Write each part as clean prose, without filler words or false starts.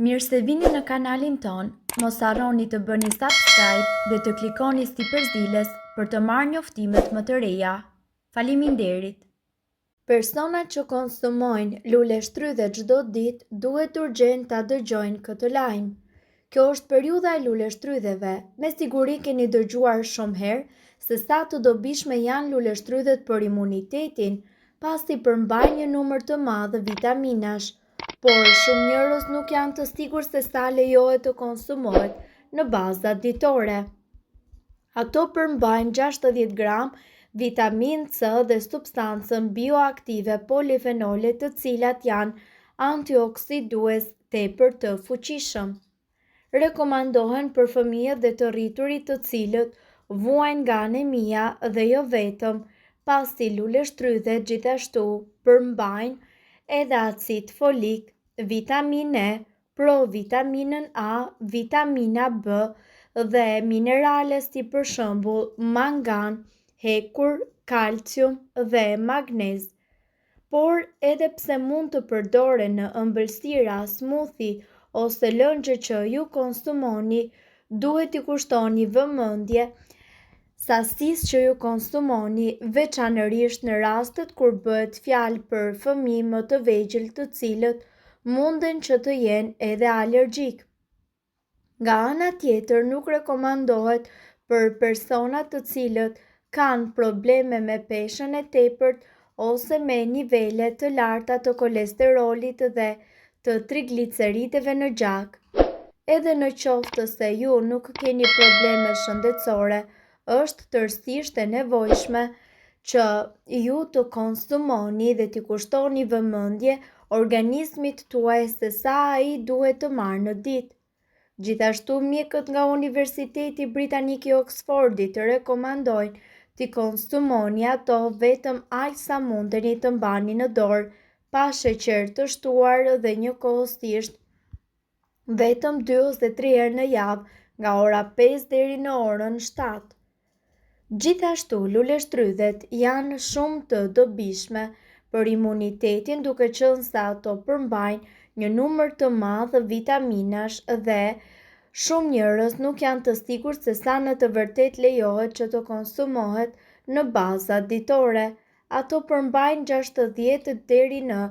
Mirë se vini në kanalin ton, mos harroni të bëni subscribe dhe të klikoni si përzieles për të marrë njoftimet më të reja. Faleminderit! Personat që konsumojnë lule shtrydhe çdo ditë duhet urgjent ta dëgjojnë këtë lajm. Kjo është periudha e lule shtrydheve. Me siguri keni dëgjuar shumë herë se sa të dobishme janë lule shtrydhet për imunitetin, pasi përmbajnë një numër të madh vitaminash. Por shumë njerëz nuk janë të sigurt se sa lejohet të konsumohet në baza ditore. Ato përmbajnë 60 gram vitaminë C dhe substancën bioaktive polifenole, të cilat janë antioksidues tepër të fuqishëm. Rekomandohen për fëmijët dhe të rriturit të cilët vuajnë nga anemia dhe jo vetëm, pasi lule shtrydhet gjithashtu përmbajnë edhe acid folik, vitaminë E, provitaminën A, vitamina B dhe minerale si për shembull mangan, hekur, kalcium dhe magnez. Por edhe pse mund të përdoren në ëmbëlsira, smoothie ose lëngje që ju konsumoni, duhet t'i kushtoni vëmendje sasisë që ju konsumoni, veçanërisht në rastet kur bëhet fjalë për fëmijë më të vegjël të cilët munden që të jenë edhe alergjik. Nga ana tjetër, nuk rekomandohet për personat të cilët kanë probleme me peshën e tepërt ose me nivele të larta të kolesterolit dhe të trigliceridëve në gjak. Edhe në qoftë se ju nuk keni probleme shëndetësore, është tërësisht e nevojshme që ju të konsumoni dhe t'i kushtoni vëmendje organizmit tuaj se sa ai duhet të marrë në ditë. Gjithashtu, mjekët nga Universiteti Britanik i Oxfordit të rekomandojnë t'i konsumoni ato vetëm aq sa mundeni të mbani në dorë, pa sheqer të shtuar dhe njëkohësisht vetëm 2 ose 3 herë në javë nga ora 5 deri në orën 7. Gjithashtu, lule shtrydhet janë shumë të dobishme për imunitetin, duke qenë se ato përmbajnë një numër të madh vitaminash dhe shumë njerëz nuk janë të sigurt se sa në të vërtetë lejohet që të konsumohet në baza ditore. Ato përmbajnë 60 deri në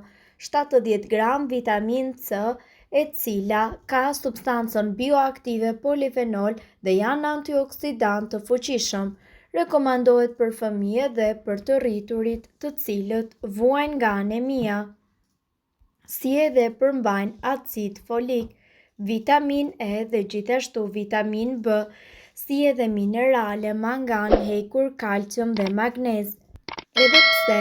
70 gram vitaminë C, e cila ka substancën bioaktive polifenol dhe janë antioksidant të fuqishëm. Rekomandohet për fëmijët dhe për të rriturit të cilët vuajnë nga anemia. Si edhe përmbajnë acid folik, vitaminë E dhe gjithashtu vitaminë B, si edhe minerale, mangan, hekur, kalcium dhe magnez. Edhe pse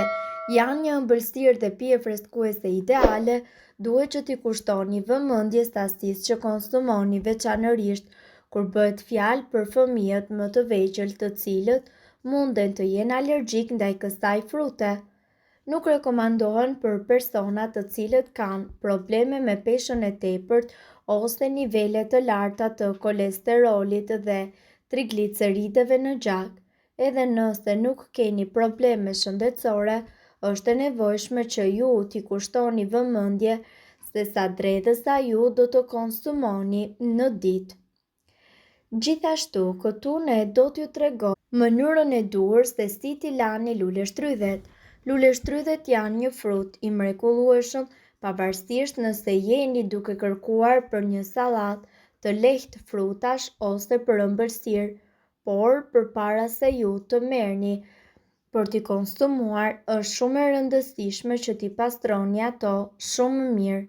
janë një ëmbëlsirë dhe pije freskuese ideale, duhet që t'i kushtoni vëmendje sasisë që konsumoni, veçanërisht kur bëhet fjalë për fëmijët më të vegjël të cilët munden të jenë alergjik ndaj kësaj frute. Nuk rekomandohen për persona të cilët kanë probleme me peshën e tepërt ose nivele të larta të kolesterolit dhe trigliceridëve në gjak. Edhe nëse nuk keni probleme shëndetësore, është e nevojshme që ju t'i kushtoni vëmendje se sa dredhësa ju do të konsumoni në ditë. Gjithashtu, këtu ne do t'ju tregoj mënyrën e duhur se si t'i lani lule shtrydhet. Lule shtrydhet janë një frut i mrekullueshëm, pavarësisht nëse jeni duke kërkuar për një sallatë të lehtë frutash ose për ëmbëlsirë, por përpara se ju të merrni për t'i konsumuar, është shumë e rëndësishme që t'i pastroni ato shumë mirë.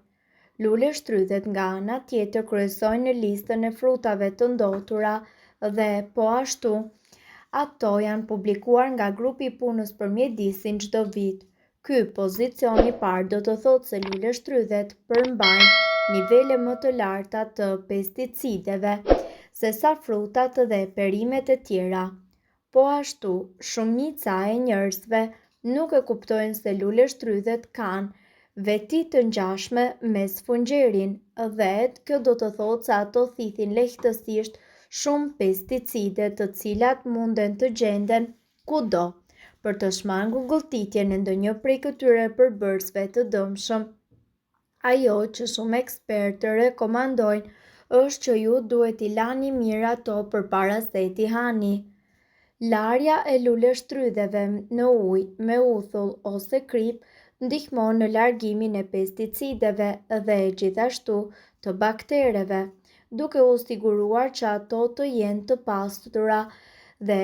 Lule shtrydhet nga ana tjetër kryesojnë në listën e frutave të ndotura dhe po ashtu ato janë publikuar nga grupi i punës për mjedisin çdo vit. Ky pozicion i parë do të thotë se lule shtrydhet përmbajnë nivele më të larta të pesticideve se sa frutat dhe perimet e tjera. Po ashtu, shumica e njerëzve nuk e kuptojnë se lule shtrydhet kanë veti të ngjashme me sfungjerin dhe kjo do të thotë se ato thithin lehtësisht shumë pesticide të cilat munden të gjenden kudo. Për të shmangur goditjen e ndonjë prej këtyre përbërësve të dëmshëm, Ajo që shumë ekspertë rekomandojnë është që ju duhet t'i lani mirë ato përpara se t'i hani. Larja e luleshtrydheve në ujë me uthull ose krip ndihmon në largimin e pesticideve dhe gjithashtu të baktereve, duke u siguruar që ato të jenë të pastura dhe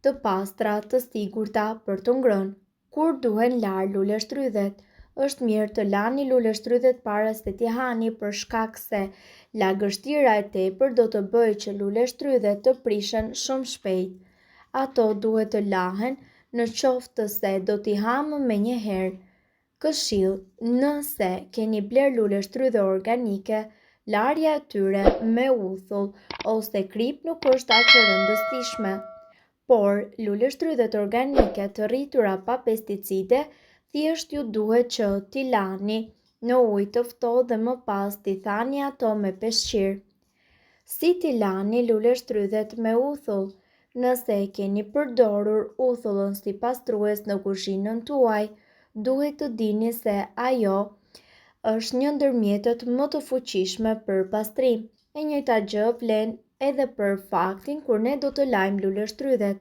të pastra të sigurta për të ngrënë. Kur duhen larë luleshtrydhet? Është mirë të lani luleshtrydhet para se t'i hani për shkak se lagështira e tepër do të bëjë që luleshtrydhet të prishen shumë shpejt. Ato duhet të lahen në qoftë se do t'i hamë me një herë. Këshill, nëse keni bler luleshtrydhe organike, larja e tyre me uthull ose krip nuk është aq e rëndësishme. Por luleshtrydhet organike të rritura pa pesticide, thjesht ju duhet që t'i lani në ujë të ftohtë dhe më pas t'i thani ato me peshqir. Si t'i lani luleshtrydhet me uthull? Nëse e keni përdorur uthullën si pastrues në kuzhinën tuaj, duhet të dini se ajo është një ndër mjetet më të fuqishme për pastrim. E njëjta gjë vlen edhe për faktin kur ne do të lajmë luleshtrydhet.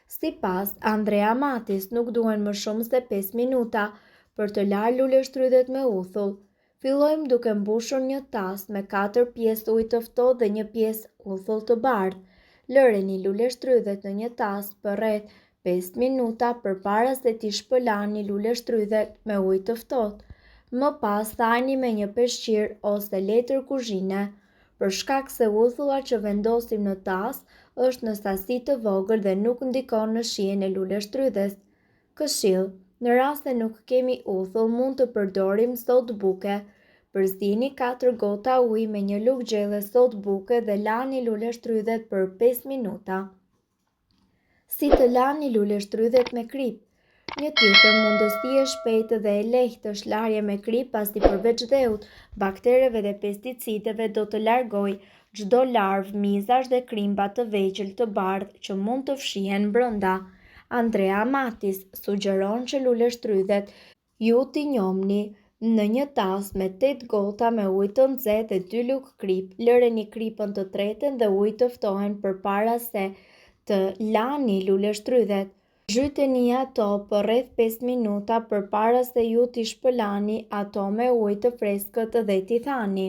Sipas Andrea Matis, nuk duhen më shumë se 5 minuta për të larë luleshtrydhet me uthull. Fillojmë duke mbushur një tas me 4 pjesë ujë të ftohtë dhe 1 pjesë uthull të bardhë. Lëreni luleshtrydhet në një tas për rreth 5 minuta përpara se t'i shpëlani luleshtrydhet me ujë të ftohtë. Më pas thajni me një peshqir ose letër kuzhine. Për shkak se uthulla që vendosim në tas është në sasi të vogël dhe nuk ndikon në shijen e luleshtrydhes. Këshill, në rast se nuk kemi uthull, mund të përdorim sodë buke. Përzini 4 gota ujë me një lugë gjelle sodë buke dhe lani luleshtrydhet për 5 minuta. Si të lani luleshtrydhet me krip? Një tjetër mundësi e shpejtë dhe e lehtë është larje me krip, pasi përveç dheut, baktereve dhe pesticideve do të largoj çdo larvë, mizash dhe krimba të vegjël të bardhë që mund të fshihen brenda. Andrea Matis sugjeron që luleshtrydhet ju t'i njomni në një tas me 8 gota me ujë të nxehtë dhe 2 lugë krip. Lëreni kripën të treten dhe ujë të ftohen përpara se të lani luleshtrydhet. Zhyteni ato për rreth 5 minuta përpara se ju t'i shpëlani ato me ujë të freskët dhe t'i thani.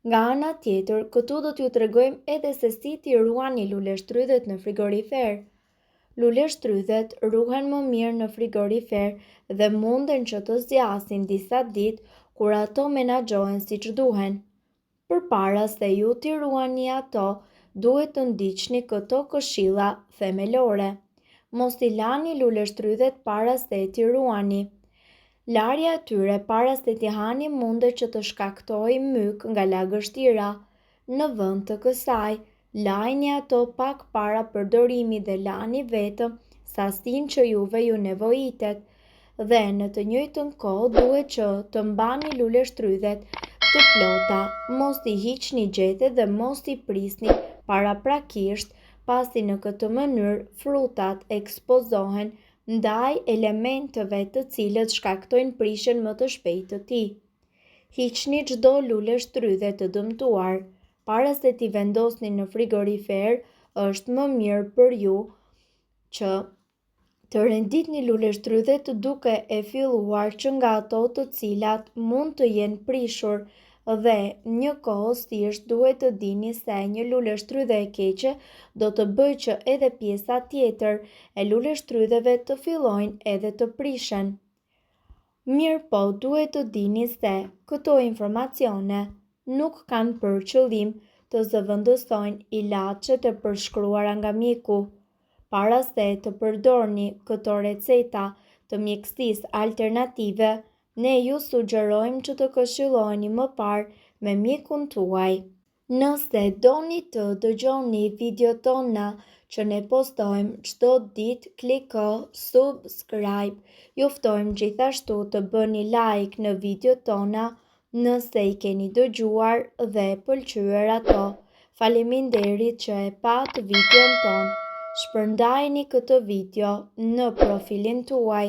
Nga ana tjetër, këtu do t'ju tregojmë edhe se si t'i ruani luleshtrydhet në frigorifer. Luleshtrydhet ruhen më mirë në frigorifer dhe munden që të zgjasin disa ditë kur ato menaxhohen siç duhen. Përpara se ju t'i ruani ato, duhet të ndiqni këto këshilla themelore. Mos t'i lani luleshtrydhet para se t'i ruani. Larja e tyre para se t'i hani mundet që të shkaktojë myk nga lagështira. Në vend të kësaj, lajni ato pak para përdorimit dhe lani vetëm sasinë që juve ju nevojitet. Dhe në të njëjtën kohë duhet që të mbani luleshtrydhet të plota, mos t'i hiqni gjethet dhe mos t'i prisni paraprakisht, pasi në këtë mënyrë frutat ekspozohen ndaj elementeve të cilët shkaktojnë prishjen më të shpejtë të tij. Hiqni çdo luleshtrydhe të dëmtuar. Para se t'i vendosni në frigorifer, është më mirë për ju që të renditni luleshtrydhet duke e filluar që nga ato të cilat mund të jenë prishur, dhe njëkohësisht duhet të dini se një luleshtrydhe e keqe do të bëjë që edhe pjesa tjetër e luleshtrydheve të fillojnë edhe të prishen. Mirë po, duhet të dini se këto informacione nuk kanë për qëllim të zëvendësojnë ilaçet e përshkruara nga mjeku. Para se të përdorni këto receta të mjekësisë alternative, ne ju sugjerojmë që të këshilloni më parë me mjekun tuaj. Nëse doni të dëgjoni videot tona që ne postojmë çdo ditë, kliko subscribe. Ju ftojmë gjithashtu të bëni like në videot tona nëse i keni dëgjuar dhe pëlqyer ato. Faleminderit që e pat videon ton. Shpërndajeni këtë video në profilin tuaj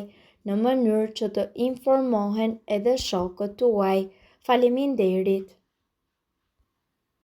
në mënyrë që të informohen edhe shokët tuaj. Faleminderit.